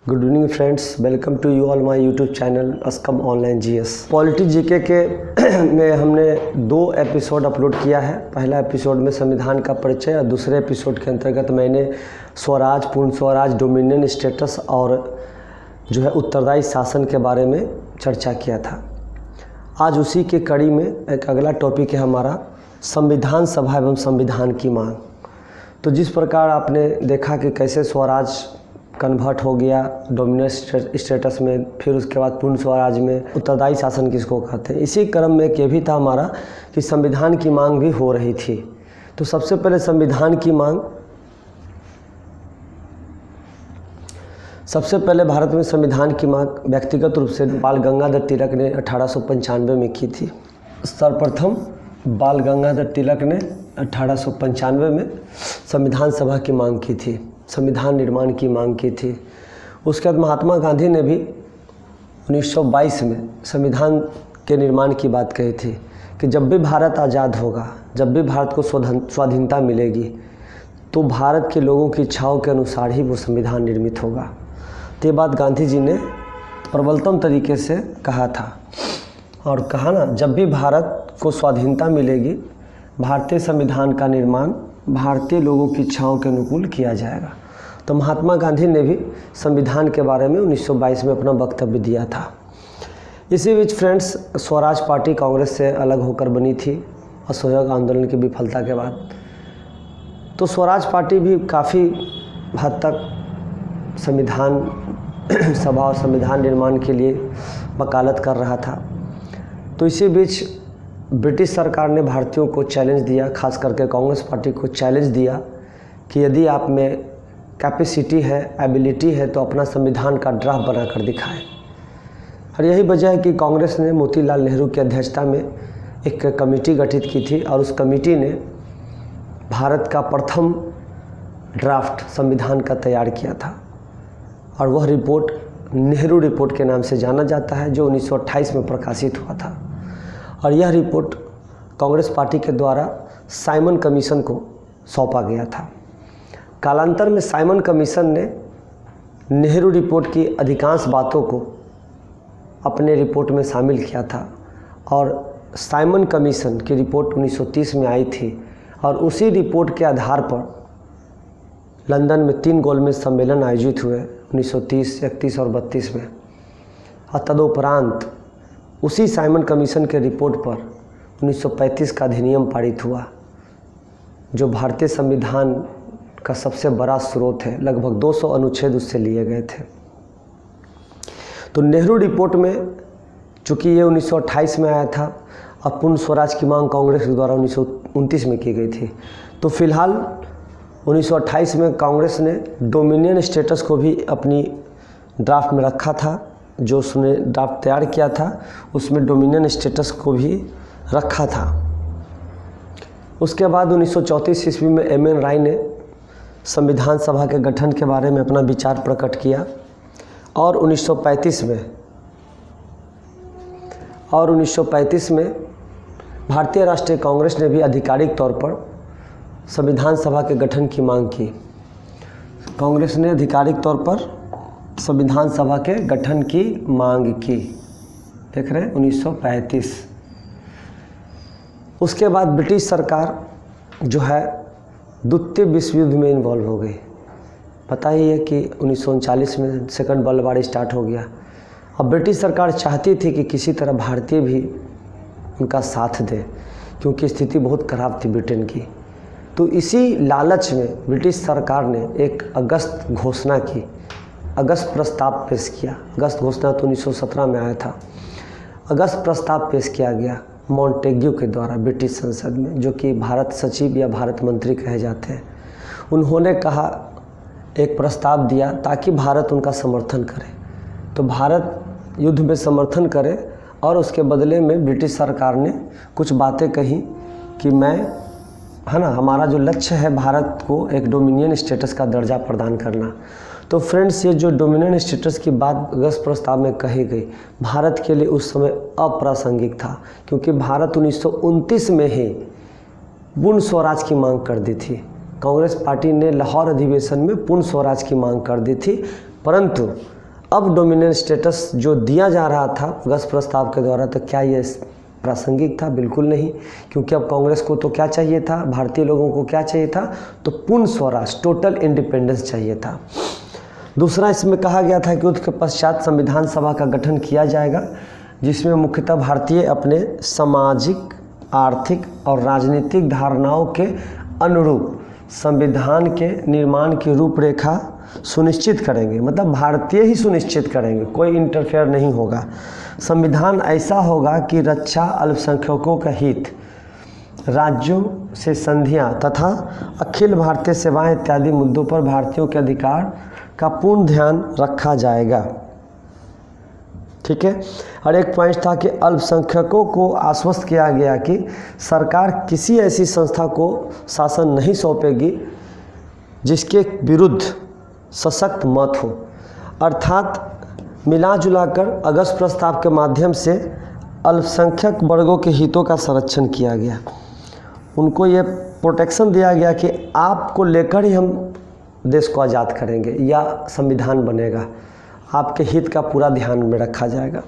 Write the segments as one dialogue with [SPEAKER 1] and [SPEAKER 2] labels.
[SPEAKER 1] Good evening friends, welcome to you all my YouTube channel Askam online GS. Polity GK के में हमने 2 episode upload किया है। पहला एपिसोड में संविधान का परिचय और दूसरे एपिसोड के अंतर्गत मैंने स्वराज, पूर्ण स्वराज, डोमिनियन स्टेटस और जो है उत्तरदायी शासन के बारे में चर्चा किया था। आज उसी के कड़ी में एक अगला टॉपिक है हमारा संविधान सभा एवं संविधान की मांग। तो जिस प्रकार आपने देखा कि कैसे स्वराज कन्वर्ट हो गया डोमिनियन स्टेटस में, फिर उसके बाद पूर्ण स्वराज में उत्तरदायी शासन किसको कहते हैं, इसी क्रम में ये भी था हमारा कि संविधान की मांग भी हो रही थी। तो सबसे पहले संविधान की मांग, सबसे पहले भारत में संविधान की मांग व्यक्तिगत रूप से बाल गंगाधर तिलक ने 1895 में की थी। सर्वप्रथम बाल गंगाधर तिलक ने 1895 में संविधान सभा की मांग की थी, संविधान निर्माण की मांग की थी। उसके बाद महात्मा गांधी ने भी 1922 में संविधान के निर्माण की बात कही थी कि जब भी भारत आज़ाद होगा, जब भी भारत को स्वाधीनता मिलेगी, तो भारत के लोगों की इच्छाओं के अनुसार ही वो संविधान निर्मित होगा। तो ये बात गांधी जी ने प्रबलतम तरीके से कहा था और कहा ना, जब भी भारत को स्वाधीनता मिलेगी, भारतीय संविधान का निर्माण भारतीय लोगों की इच्छाओं के अनुकूल किया जाएगा। तो महात्मा गांधी ने भी संविधान के बारे में 1922 में अपना वक्तव्य दिया था। इसी बीच फ्रेंड्स, स्वराज पार्टी कांग्रेस से अलग होकर बनी थी असहयोग आंदोलन की विफलता के बाद। तो स्वराज पार्टी भी काफ़ी हद तक संविधान सभा और संविधान निर्माण के लिए वकालत कर रहा था। तो इसी बीच ब्रिटिश सरकार ने भारतीयों को चैलेंज दिया, खास करके कांग्रेस पार्टी को चैलेंज दिया कि यदि आप में कैपेसिटी है, एबिलिटी है, तो अपना संविधान का ड्राफ्ट बनाकर दिखाएं। और यही वजह है कि कांग्रेस ने मोतीलाल नेहरू की अध्यक्षता में एक कमेटी गठित की थी और उस कमेटी ने भारत का प्रथम ड्राफ्ट संविधान का तैयार किया था और वह रिपोर्ट नेहरू रिपोर्ट के नाम से जाना जाता है, जो 1928 में प्रकाशित हुआ था। और यह रिपोर्ट कांग्रेस पार्टी के द्वारा साइमन कमीशन को सौंपा गया था। कालांतर में साइमन कमीशन ने नेहरू रिपोर्ट की अधिकांश बातों को अपने रिपोर्ट में शामिल किया था और साइमन कमीशन की रिपोर्ट 1930 में आई थी और उसी रिपोर्ट के आधार पर लंदन में 3 गोलमेज सम्मेलन आयोजित हुए 1930, 31 और 32 में। और तदुपरांत उसी साइमन कमीशन के रिपोर्ट पर 1935 का अधिनियम पारित हुआ, जो भारतीय संविधान का सबसे बड़ा स्रोत है। लगभग 200 अनुच्छेद उससे लिए गए थे। तो नेहरू रिपोर्ट में चूँकि ये 1928 में आया था और पूर्ण स्वराज की मांग कांग्रेस के द्वारा 1929 में की गई थी। तो फिलहाल 1928 में कांग्रेस ने डोमिनियन स्टेटस को भी अपनी ड्राफ्ट में रखा था। जो उसने ड्राफ्ट तैयार किया था उसमें डोमिनियन स्टेटस को भी रखा था। उसके बाद 1934 ईस्वी में एम.एन. राय ने संविधान सभा के गठन के बारे में अपना विचार प्रकट किया और 1935 में भारतीय राष्ट्रीय कांग्रेस ने भी आधिकारिक तौर पर संविधान सभा के गठन की मांग की। कांग्रेस ने आधिकारिक तौर पर संविधान सभा के गठन की मांग की, देख रहे हैं 1935। उसके बाद ब्रिटिश सरकार जो है द्वितीय विश्व युद्ध में इन्वॉल्व हो गई। पता ही है कि 1939 में सेकंड वर्ल्ड वॉर स्टार्ट हो गया। अब ब्रिटिश सरकार चाहती थी कि किसी तरह भारतीय भी उनका साथ दे, क्योंकि स्थिति बहुत ख़राब थी ब्रिटेन की। तो इसी लालच में ब्रिटिश सरकार ने एक अगस्त घोषणा की, अगस्त प्रस्ताव पेश किया। अगस्त घोषणा तो 1917 में आया था। अगस्त प्रस्ताव पेश किया गया मॉन्टेग्यू के द्वारा ब्रिटिश संसद में, जो कि भारत सचिव या भारत मंत्री कहे जाते हैं। उन्होंने कहा, एक प्रस्ताव दिया ताकि भारत उनका समर्थन करे। तो भारत युद्ध में समर्थन करे और उसके बदले में ब्रिटिश सरकार ने कुछ बातें कही कि मैं, है ना, हमारा जो लक्ष्य है भारत को एक डोमिनियन स्टेटस का दर्जा प्रदान करना। तो फ्रेंड्स, ये जो डोमिनियन स्टेटस की बात अगस्त प्रस्ताव में कही गई, भारत के लिए उस समय अप्रासंगिक था, क्योंकि भारत 1929 में ही पूर्ण स्वराज की मांग कर दी थी। कांग्रेस पार्टी ने लाहौर अधिवेशन में पूर्ण स्वराज की मांग कर दी थी, परंतु अब डोमिनियन स्टेटस जो दिया जा रहा था अगस्त प्रस्ताव के द्वारा, तो क्या ये प्रासंगिक था? बिल्कुल नहीं, क्योंकि अब कांग्रेस को तो क्या चाहिए था, भारतीय लोगों को क्या चाहिए था, तो पूर्ण स्वराज, टोटल इंडिपेंडेंस चाहिए था। दूसरा, इसमें कहा गया था कि उसके पश्चात संविधान सभा का गठन किया जाएगा, जिसमें मुख्यतः भारतीय अपने सामाजिक, आर्थिक और राजनीतिक धारणाओं के अनुरूप संविधान के निर्माण की रूपरेखा सुनिश्चित करेंगे। मतलब भारतीय ही सुनिश्चित करेंगे, कोई इंटरफेयर नहीं होगा। संविधान ऐसा होगा कि रक्षा, अल्पसंख्यकों का हित, राज्यों से संधियां तथा अखिल भारतीय सेवाएं इत्यादि मुद्दों पर भारतीयों के अधिकार का पूर्ण ध्यान रखा जाएगा। ठीक है। और एक पॉइंट था कि अल्पसंख्यकों को आश्वस्त किया गया कि सरकार किसी ऐसी संस्था को शासन नहीं सौंपेगी जिसके विरुद्ध सशक्त मत हो। अर्थात मिला जुलाकर अगस्त प्रस्ताव के माध्यम से अल्पसंख्यक वर्गों के हितों का संरक्षण किया गया। उनको ये प्रोटेक्शन दिया गया कि आपको लेकर ही हम देश को आज़ाद करेंगे या संविधान बनेगा, आपके हित का पूरा ध्यान में रखा जाएगा।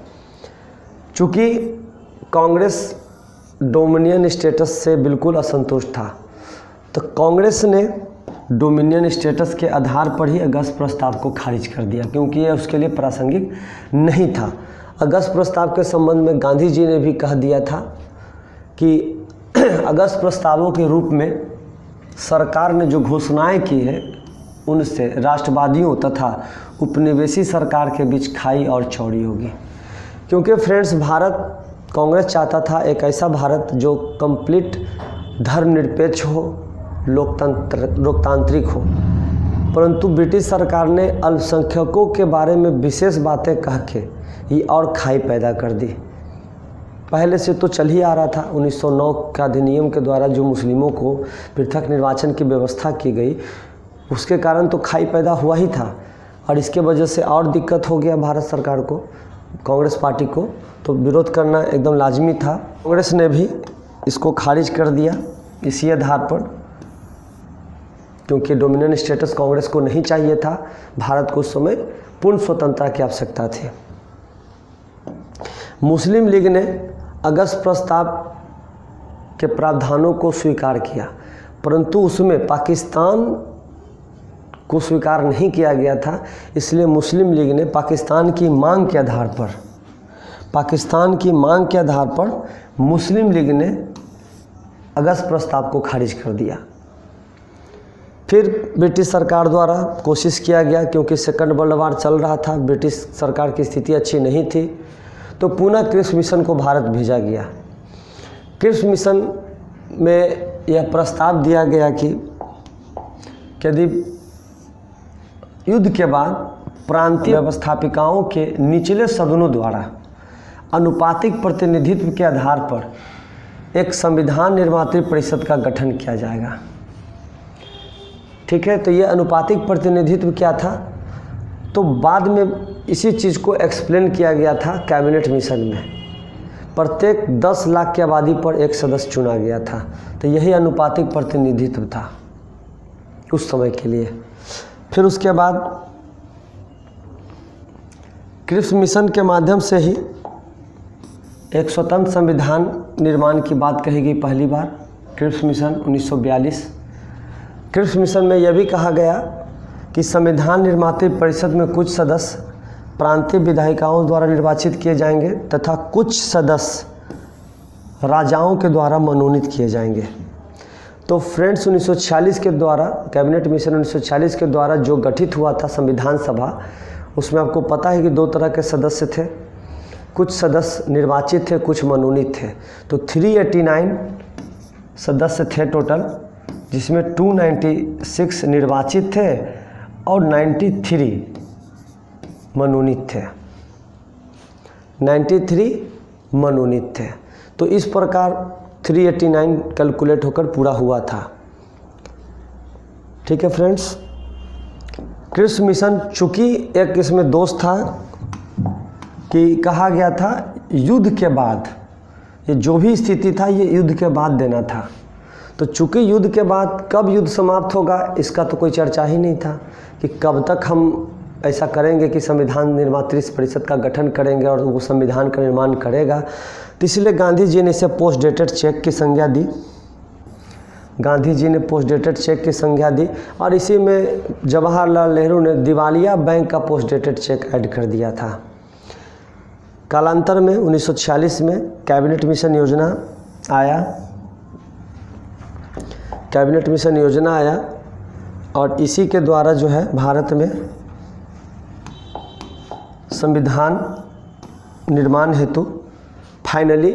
[SPEAKER 1] चूँकि कांग्रेस डोमिनियन स्टेटस से बिल्कुल असंतुष्ट था, तो कांग्रेस ने डोमिनियन स्टेटस के आधार पर ही अगस्त प्रस्ताव को खारिज कर दिया, क्योंकि यह उसके लिए प्रासंगिक नहीं था। अगस्त प्रस्ताव के संबंध में गांधी जी ने भी कह दिया था कि अगस्त प्रस्तावों के रूप में सरकार ने जो घोषणाएं की है, उनसे राष्ट्रवादियों तथा उपनिवेशी सरकार के बीच खाई और चौड़ी होगी। क्योंकि फ्रेंड्स, भारत, कांग्रेस चाहता था एक ऐसा भारत जो कंप्लीट धर्मनिरपेक्ष हो, लोकतांत्रिक हो, परंतु ब्रिटिश सरकार ने अल्पसंख्यकों के बारे में विशेष बातें कह के ये और खाई पैदा कर दी। पहले से तो चल ही आ रहा था, 1909 का अधिनियम के द्वारा जो मुस्लिमों को पृथक निर्वाचन की व्यवस्था की गई, उसके कारण तो खाई पैदा हुआ ही था, और इसके वजह से और दिक्कत हो गया भारत सरकार को, कांग्रेस पार्टी को, तो विरोध करना एकदम लाजमी था। कांग्रेस ने भी इसको खारिज कर दिया इसी आधार पर, क्योंकि डोमिनियन स्टेटस कांग्रेस को नहीं चाहिए था। भारत को उस समय पूर्ण स्वतंत्रता की आवश्यकता थी। मुस्लिम लीग ने अगस्त प्रस्ताव के प्रावधानों को स्वीकार किया, परंतु उसमें पाकिस्तान को स्वीकार नहीं किया गया था। इसलिए मुस्लिम लीग ने पाकिस्तान की मांग के आधार पर मुस्लिम लीग ने अगस्त प्रस्ताव को खारिज कर दिया। फिर ब्रिटिश सरकार द्वारा कोशिश किया गया, क्योंकि सेकंड वर्ल्ड वार चल रहा था, ब्रिटिश सरकार की स्थिति अच्छी नहीं थी, तो पुनः क्रिप्स मिशन को भारत भेजा गया। क्रिप्स मिशन में यह प्रस्ताव दिया गया कि यदि युद्ध के बाद प्रांतीय व्यवस्थापिकाओं के निचले सदनों द्वारा अनुपातिक प्रतिनिधित्व के आधार पर एक संविधान निर्मात्री परिषद का गठन किया जाएगा। ठीक है। तो ये अनुपातिक प्रतिनिधित्व क्या था, तो बाद में इसी चीज़ को एक्सप्लेन किया गया था कैबिनेट मिशन में। प्रत्येक 10 लाख की आबादी पर एक सदस्य चुना गया था, तो यही अनुपातिक प्रतिनिधित्व था उस समय के लिए। फिर उसके बाद क्रिप्स मिशन के माध्यम से ही एक स्वतंत्र संविधान निर्माण की बात कही गई पहली बार, क्रिप्स मिशन 1942। क्रिप्स मिशन में यह भी कहा गया कि संविधान निर्मात्री परिषद में कुछ सदस्य प्रांतीय विधायिकाओं द्वारा निर्वाचित किए जाएंगे तथा कुछ सदस्य राजाओं के द्वारा मनोनीत किए जाएंगे। तो फ्रेंड्स, 1946 के द्वारा, कैबिनेट मिशन 1946 के द्वारा जो गठित हुआ था संविधान सभा, उसमें आपको पता है कि 2 तरह के सदस्य थे, कुछ सदस्य निर्वाचित थे, कुछ मनोनीत थे। तो 389 सदस्य थे टोटल, जिसमें 296 निर्वाचित थे और 93 मनोनीत थे। 93 मनोनीत थे। तो इस प्रकार 389 कैलकुलेट होकर पूरा हुआ था। ठीक है फ्रेंड्स। क्रिप्स मिशन, चूँकि एक इसमें दोष था कि कहा गया था युद्ध के बाद, ये जो भी स्थिति था ये युद्ध के बाद देना था। तो चूँकि युद्ध के बाद कब युद्ध समाप्त होगा इसका तो कोई चर्चा ही नहीं था कि कब तक हम ऐसा करेंगे कि संविधान निर्मात्री परिषद का गठन करेंगे और वो संविधान का निर्माण करेगा। तो इसलिए गांधी जी ने इसे पोस्ट डेटेड चेक की संज्ञा दी। गांधी जी ने पोस्ट डेटेड चेक की संज्ञा दी और इसी में जवाहरलाल नेहरू ने दिवालिया बैंक का पोस्ट डेटेड चेक ऐड कर दिया था। कालांतर में 1946 में कैबिनेट मिशन योजना आया। कैबिनेट मिशन योजना आया और इसी के द्वारा जो है भारत में संविधान निर्माण हेतु फाइनली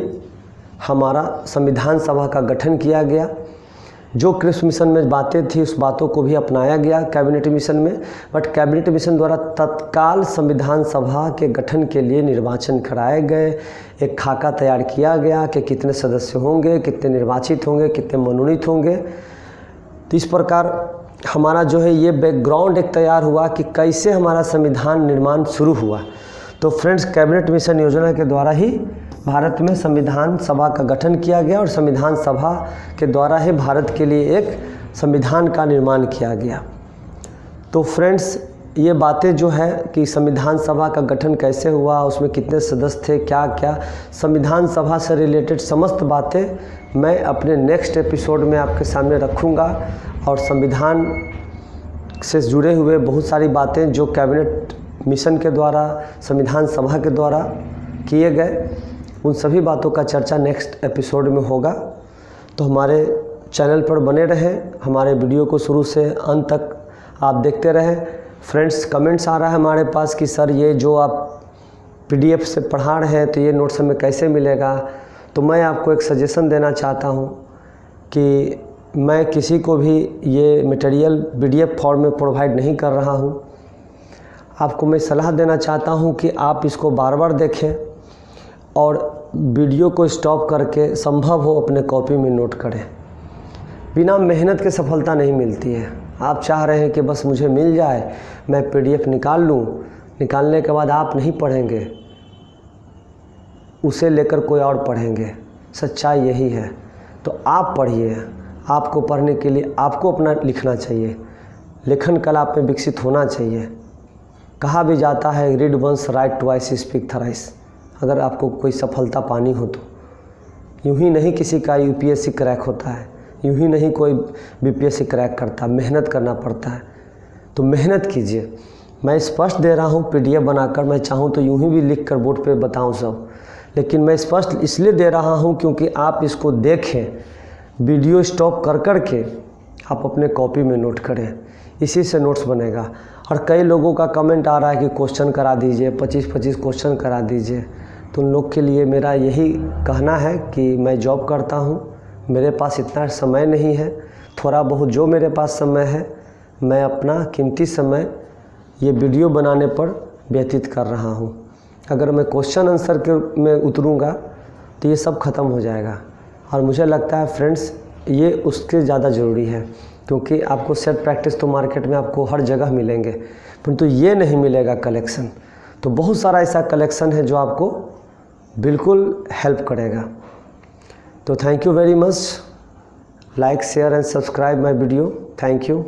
[SPEAKER 1] हमारा संविधान सभा का गठन किया गया। जो कृषि मिशन में बातें थी उस बातों को भी अपनाया गया कैबिनेट मिशन में, बट कैबिनेट मिशन द्वारा तत्काल संविधान सभा के गठन के लिए निर्वाचन कराए गए। एक खाका तैयार किया गया कि कितने सदस्य होंगे, कितने निर्वाचित होंगे, कितने मनोनीत होंगे। तो इस प्रकार हमारा जो है ये बैकग्राउंड एक तैयार हुआ कि कैसे हमारा संविधान निर्माण शुरू हुआ। तो फ्रेंड्स, कैबिनेट मिशन योजना के द्वारा ही भारत में संविधान सभा का गठन किया गया और संविधान सभा के द्वारा ही भारत के लिए एक संविधान का निर्माण किया गया। तो फ्रेंड्स, ये बातें जो है कि संविधान सभा का गठन कैसे हुआ, उसमें कितने सदस्य थे, क्या क्या संविधान सभा से रिलेटेड समस्त बातें मैं अपने नेक्स्ट एपिसोड में आपके सामने रखूँगा। और संविधान से जुड़े हुए बहुत सारी बातें जो कैबिनेट मिशन के द्वारा संविधान सभा के द्वारा किए गए, उन सभी बातों का चर्चा नेक्स्ट एपिसोड में होगा। तो हमारे चैनल पर बने रहें, हमारे वीडियो को शुरू से अंत तक आप देखते रहें। फ्रेंड्स, कमेंट्स आ रहा है हमारे पास कि सर ये जो आप PDF से पढ़ा रहे हैं तो ये नोट्स हमें कैसे मिलेगा। तो मैं आपको एक सजेशन देना चाहता हूँ कि मैं किसी को भी ये मटेरियल PDF फॉर्म में प्रोवाइड नहीं कर रहा हूँ। आपको मैं सलाह देना चाहता हूँ कि आप इसको बार बार देखें और वीडियो को स्टॉप करके संभव हो अपने कॉपी में नोट करें। बिना मेहनत के सफलता नहीं मिलती है। आप चाह रहे हैं कि बस मुझे मिल जाए, मैं PDF निकाल लूँ, निकालने के बाद आप नहीं पढ़ेंगे, उसे लेकर कोई और पढ़ेंगे। सच्चाई यही है। तो आप पढ़िए। आपको पढ़ने के लिए आपको अपना लिखना चाहिए, लेखन कला आप में विकसित होना चाहिए। कहा भी जाता है read once write twice speak thrice. अगर आपको कोई सफलता पानी हो तो यूं ही नहीं किसी का UPSC क्रैक होता है, यूं ही नहीं कोई BPSC क्रैक करता, मेहनत करना पड़ता है। तो मेहनत कीजिए। मैं स्पष्ट दे रहा हूँ PDF बनाकर, मैं चाहूँ तो यूं ही भी लिख कर बोर्ड पे बताऊँ सब, लेकिन मैं स्पष्ट इसलिए दे रहा हूँ क्योंकि आप इसको देखें, वीडियो स्टॉप कर कर के आप अपने कॉपी में नोट करें, इसी से नोट्स बनेगा। और कई लोगों का कमेंट आ रहा है कि क्वेश्चन करा दीजिए, 25-25 क्वेश्चन करा दीजिए। तो उन लोग के लिए मेरा यही कहना है कि मैं जॉब करता हूँ, मेरे पास इतना समय नहीं है। थोड़ा बहुत जो मेरे पास समय है, मैं अपना कीमती समय ये वीडियो बनाने पर व्यतीत कर रहा हूँ। अगर मैं क्वेश्चन आंसर के में उतरूँगा तो ये सब ख़त्म हो जाएगा। और मुझे लगता है फ्रेंड्स ये उसके ज़्यादा ज़रूरी है, क्योंकि आपको सेट प्रैक्टिस तो मार्केट में आपको हर जगह मिलेंगे, परंतु ये नहीं मिलेगा कलेक्शन। तो बहुत सारा ऐसा कलेक्शन है जो आपको बिल्कुल हेल्प करेगा। तो thank you very much. Like, share and subscribe my video. Thank you.